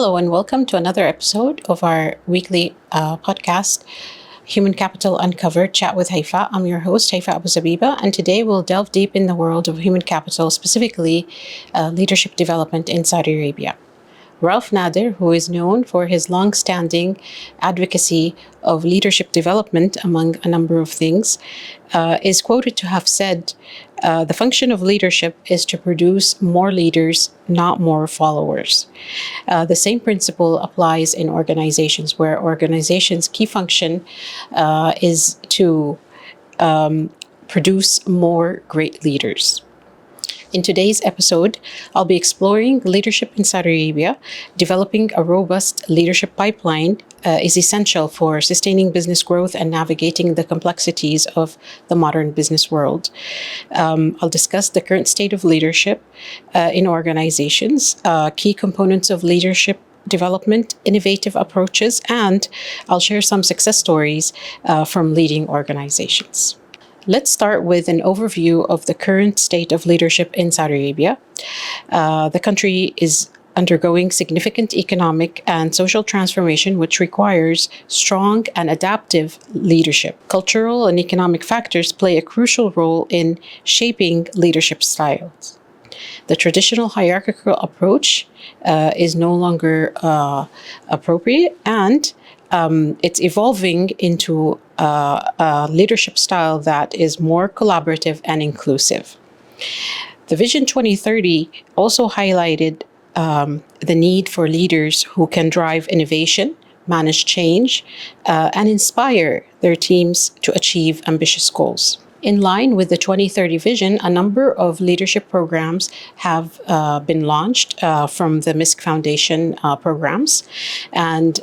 Hello, and welcome to another episode of our weekly podcast, Human Capital Uncovered Chat with Haifa. I'm your host, Haifa Abu Zabiba, and today we'll delve deep in the world of human capital, specifically leadership development in Saudi Arabia. Ralph Nader, who is known for his long-standing advocacy of leadership development, among a number of things, is quoted to have said, the function of leadership is to produce more leaders, not more followers. The same principle applies in organizations, where organizations' key function is to produce more great leaders. In today's episode, I'll be exploring leadership in Saudi Arabia. Developing a robust leadership pipeline is essential for sustaining business growth and navigating the complexities of the modern business world. I'll discuss the current state of leadership in organizations, key components of leadership development, innovative approaches, and I'll share some success stories from leading organizations. Let's start with an overview of the current state of leadership in Saudi Arabia. The country is undergoing significant economic and social transformation, which requires strong and adaptive leadership. Cultural and economic factors play a crucial role in shaping leadership styles. The traditional hierarchical approach is no longer appropriate, and it's evolving into a leadership style that is more collaborative and inclusive. The Vision 2030 also highlighted the need for leaders who can drive innovation, manage change, and inspire their teams to achieve ambitious goals. In line with the 2030 vision, a number of leadership programs have been launched from the MISC Foundation programs. And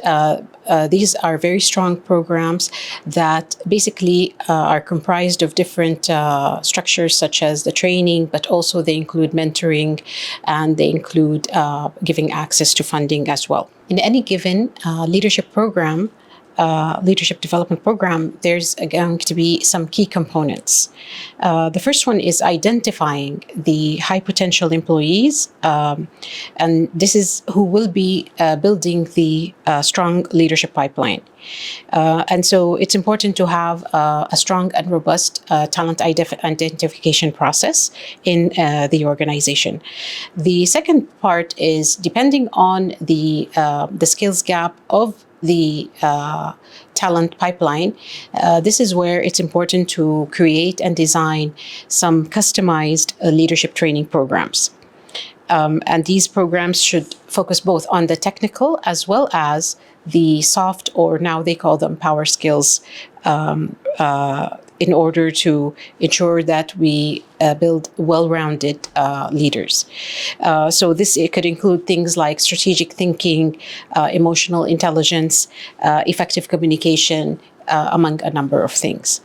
these are very strong programs that basically are comprised of different structures, such as the training, but also they include mentoring, and they include giving access to funding as well. In any given leadership program, leadership development program, there's going to be some key components. The first one is identifying the high potential employees, and this is who will be building the strong leadership pipeline. And so it's important to have a strong and robust talent identification process in the organization. The second part is, depending on the skills gap of the talent pipeline, this is where it's important to create and design some customized leadership training programs. And these programs should focus both on the technical as well as the soft, or now they call them power skills, in order to ensure that we build well-rounded leaders. So it could include things like strategic thinking, emotional intelligence, effective communication, among a number of things.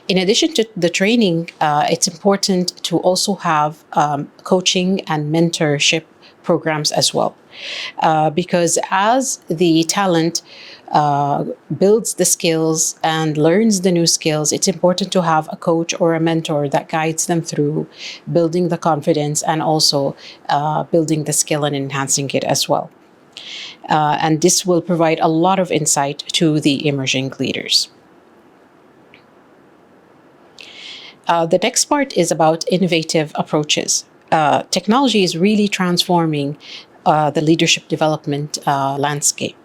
In addition to the training, it's important to also have coaching and mentorship programs as well. Because as the talent builds the skills and learns the new skills, it's important to have a coach or a mentor that guides them through building the confidence and also building the skill and enhancing it as well. And this will provide a lot of insight to the emerging leaders. The next part is about innovative approaches. Technology is really transforming the leadership development landscape.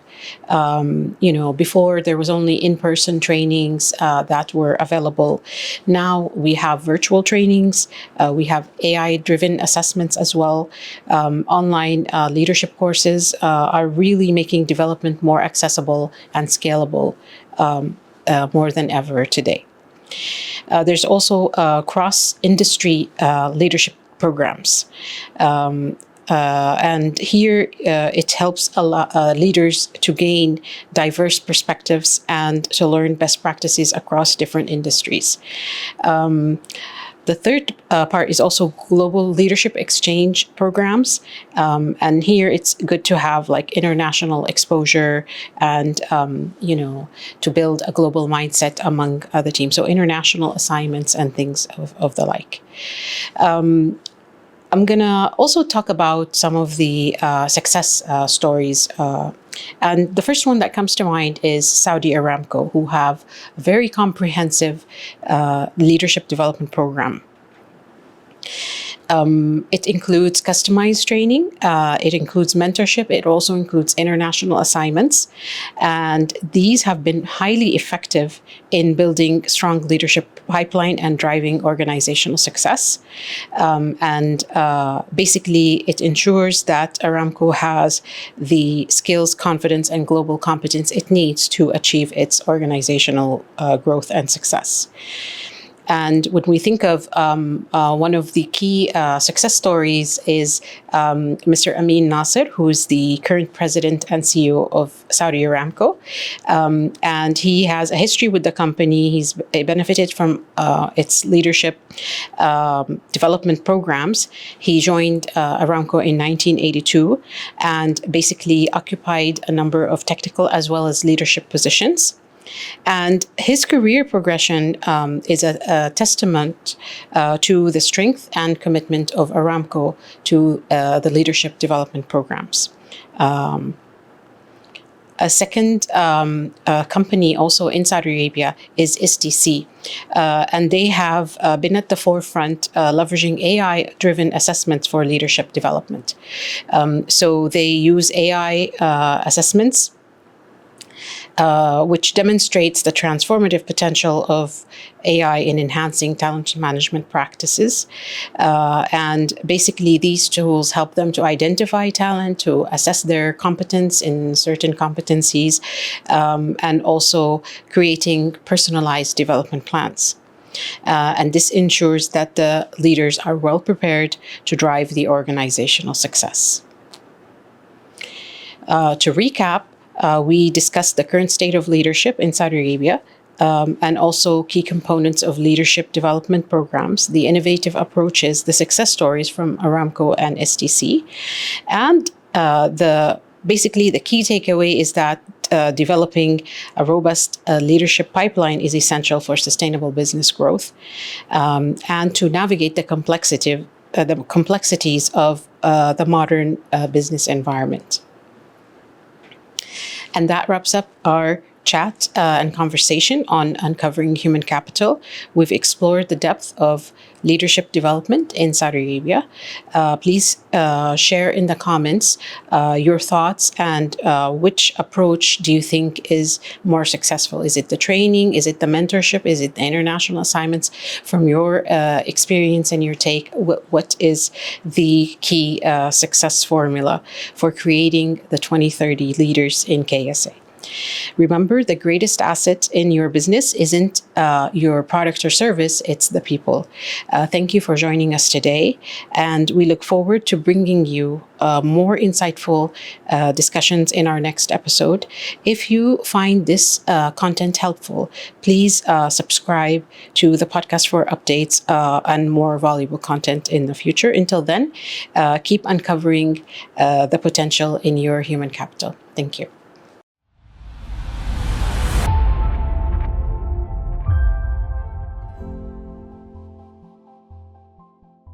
Before there was only in-person trainings that were available. Now we have virtual trainings. We have AI-driven assessments as well. Online leadership courses are really making development more accessible and scalable more than ever today. There's also cross-industry leadership programs. And here it helps leaders to gain diverse perspectives and to learn best practices across different industries. The third part is also global leadership exchange programs. And here it's good to have like international exposure and, to build a global mindset among the teams. So international assignments and things of the like. I'm going to also talk about some of the success stories. And the first one that comes to mind is Saudi Aramco, who have a very comprehensive leadership development program. It includes customized training. It includes mentorship. It also includes international assignments. And these have been highly effective in building strong leadership pipeline and driving organizational success. Basically, it ensures that Aramco has the skills, confidence, and global competence it needs to achieve its organizational growth and success. And when we think of one of the key success stories is Mr. Amin Nasser, who is the current president and CEO of Saudi Aramco. And he has a history with the company. He's benefited from its leadership development programs. He joined Aramco in 1982 and basically occupied a number of technical as well as leadership positions. And his career progression is a testament to the strength and commitment of Aramco to the leadership development programs. A second company also in Saudi Arabia is STC. And they have been at the forefront leveraging AI-driven assessments for leadership development. So they use AI assessments which demonstrates the transformative potential of AI in enhancing talent management practices. And basically, these tools help them to identify talent, to assess their competence in certain competencies, and also creating personalized development plans. And this ensures that the leaders are well prepared to drive the organizational success. To recap, we discussed the current state of leadership in Saudi Arabia, and also key components of leadership development programs, the innovative approaches, the success stories from Aramco and STC. And basically the key takeaway is that developing a robust leadership pipeline is essential for sustainable business growth, and to navigate the complexities of the modern business environment. And that wraps up our chat and conversation on uncovering human capital. We've explored the depth of leadership development in Saudi Arabia. Please share in the comments your thoughts and which approach do you think is more successful? Is it the training? Is it the mentorship? Is it the international assignments? From your experience and your take, what is the key success formula for creating the 2030 leaders in KSA? Remember, the greatest asset in your business isn't your product or service, it's the people. Thank you for joining us today, and we look forward to bringing you more insightful discussions in our next episode. If you find this content helpful, please subscribe to the podcast for updates and more valuable content in the future. Until then, keep uncovering the potential in your human capital. Thank you.